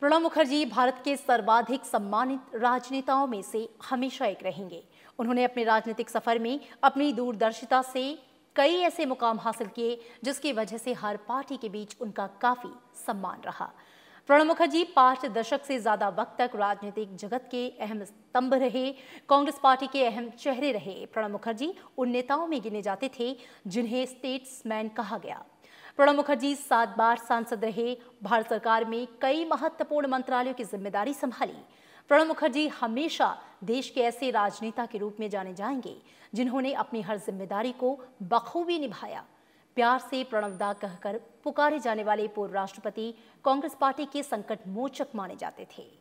प्रणब मुखर्जी भारत के सर्वाधिक सम्मानित राजनेताओं में से हमेशा एक रहेंगे। उन्होंने अपने राजनीतिक सफर में अपनी दूरदर्शिता से कई ऐसे मुकाम हासिल किए जिसकी वजह से हर पार्टी के बीच उनका काफी सम्मान रहा। प्रणब मुखर्जी 5 दशक से ज्यादा वक्त तक राजनीतिक जगत के अहम स्तंभ रहे, कांग्रेस पार्टी के अहम चेहरे रहे। प्रणब मुखर्जी उन नेताओं में गिने जाते थे जिन्हें स्टेट्समैन कहा गया। प्रणब मुखर्जी 7 बार सांसद रहे, भारत सरकार में कई महत्वपूर्ण मंत्रालयों की जिम्मेदारी संभाली। प्रणब मुखर्जी हमेशा देश के ऐसे राजनेता के रूप में जाने जाएंगे जिन्होंने अपनी हर जिम्मेदारी को बखूबी निभाया। प्यार से प्रणब दा कहकर पुकारे जाने वाले पूर्व राष्ट्रपति कांग्रेस पार्टी के संकट मोचक माने जाते थे।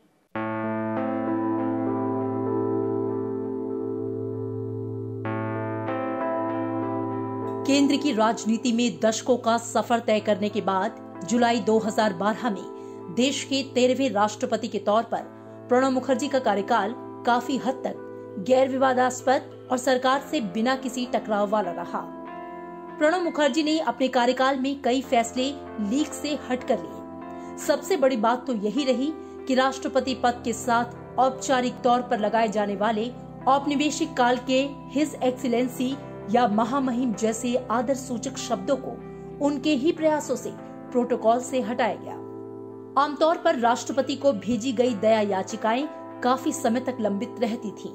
केंद्र की राजनीति में दशकों का सफर तय करने के बाद जुलाई 2012 में देश के 13वें राष्ट्रपति के तौर पर प्रणब मुखर्जी का कार्यकाल काफी हद तक गैर विवादास्पद और सरकार से बिना किसी टकराव वाला रहा। प्रणब मुखर्जी ने अपने कार्यकाल में कई फैसले लीक से हट कर लिए। सबसे बड़ी बात तो यही रही कि राष्ट्रपति पद के साथ औपचारिक तौर पर लगाए जाने वाले औपनिवेशिक काल के हिज एक्सीलेंसी या महामहिम जैसे आदर सूचक शब्दों को उनके ही प्रयासों से प्रोटोकॉल से हटाया गया। आमतौर पर राष्ट्रपति को भेजी गई दया याचिकाएं काफी समय तक लंबित रहती थीं,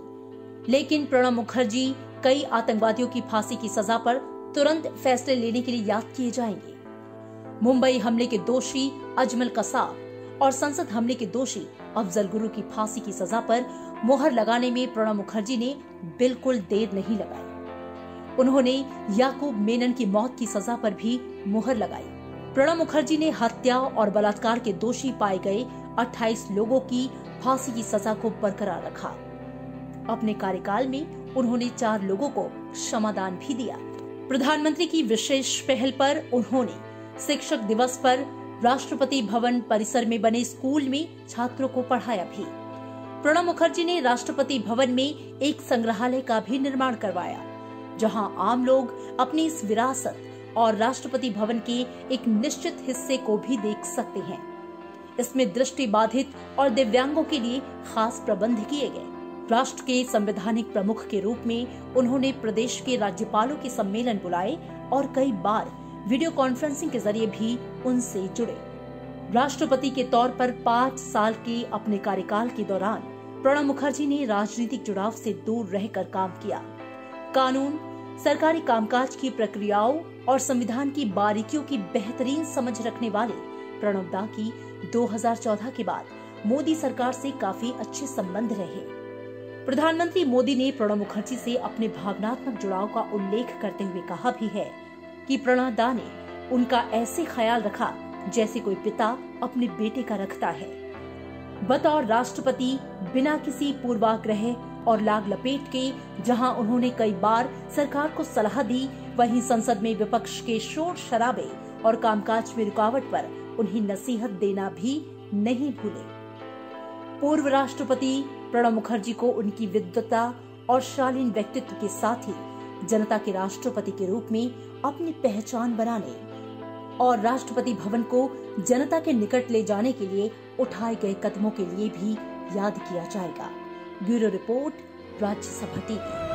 लेकिन प्रणब मुखर्जी कई आतंकवादियों की फांसी की सजा पर तुरंत फैसले लेने के लिए याद किए जाएंगे। मुंबई हमले के दोषी अजमल कसाब और संसद हमले के दोषी अफजल गुरु की फांसी की सजा पर मुहर लगाने में प्रणब मुखर्जी ने बिल्कुल देर नहीं लगाई। उन्होंने याकूब मेनन की मौत की सजा पर भी मुहर लगाई। प्रणब मुखर्जी ने हत्या और बलात्कार के दोषी पाए गए 28 लोगों की फांसी की सजा को बरकरार रखा। अपने कार्यकाल में उन्होंने 4 लोगों को क्षमादान भी दिया। प्रधानमंत्री की विशेष पहल पर उन्होंने शिक्षक दिवस पर राष्ट्रपति भवन परिसर में बने स्कूल में छात्रों को पढ़ाया भी। प्रणब मुखर्जी ने राष्ट्रपति भवन में एक संग्रहालय का भी निर्माण करवाया, जहां आम लोग अपनी इस विरासत और राष्ट्रपति भवन के एक निश्चित हिस्से को भी देख सकते हैं। इसमें दृष्टि बाधित और दिव्यांगों के लिए खास प्रबंध किए गए। राष्ट्र के संवैधानिक प्रमुख के रूप में उन्होंने प्रदेश के राज्यपालों के सम्मेलन बुलाए और कई बार वीडियो कॉन्फ्रेंसिंग के जरिए भी उनसे जुड़े। राष्ट्रपति के तौर पर 5 साल के अपने कार्यकाल के दौरान प्रणब मुखर्जी ने राजनीतिक जुड़ाव से दूर रहकर काम किया। कानून, सरकारी कामकाज की प्रक्रियाओं और संविधान की बारीकियों की बेहतरीन समझ रखने वाले प्रणब दा की 2014 के बाद मोदी सरकार से काफी अच्छे संबंध रहे। प्रधानमंत्री मोदी ने प्रणब मुखर्जी से अपने भावनात्मक जुड़ाव का उल्लेख करते हुए कहा भी है कि प्रणब दा ने उनका ऐसे ख्याल रखा जैसे कोई पिता अपने बेटे का रखता है। बतौर राष्ट्रपति बिना किसी पूर्वाग्रह और लाग लपेट के जहां उन्होंने कई बार सरकार को सलाह दी, वहीं संसद में विपक्ष के शोर शराबे और कामकाज में रुकावट पर उन्हें नसीहत देना भी नहीं भूले। पूर्व राष्ट्रपति प्रणब मुखर्जी को उनकी विद्वता और शालीन व्यक्तित्व के साथ ही जनता के राष्ट्रपति के रूप में अपनी पहचान बनाने और राष्ट्रपति भवन को जनता के निकट ले जाने के लिए उठाए गए कदमों के लिए भी याद किया जाएगा। Bureau report, Rajya Sabha TV.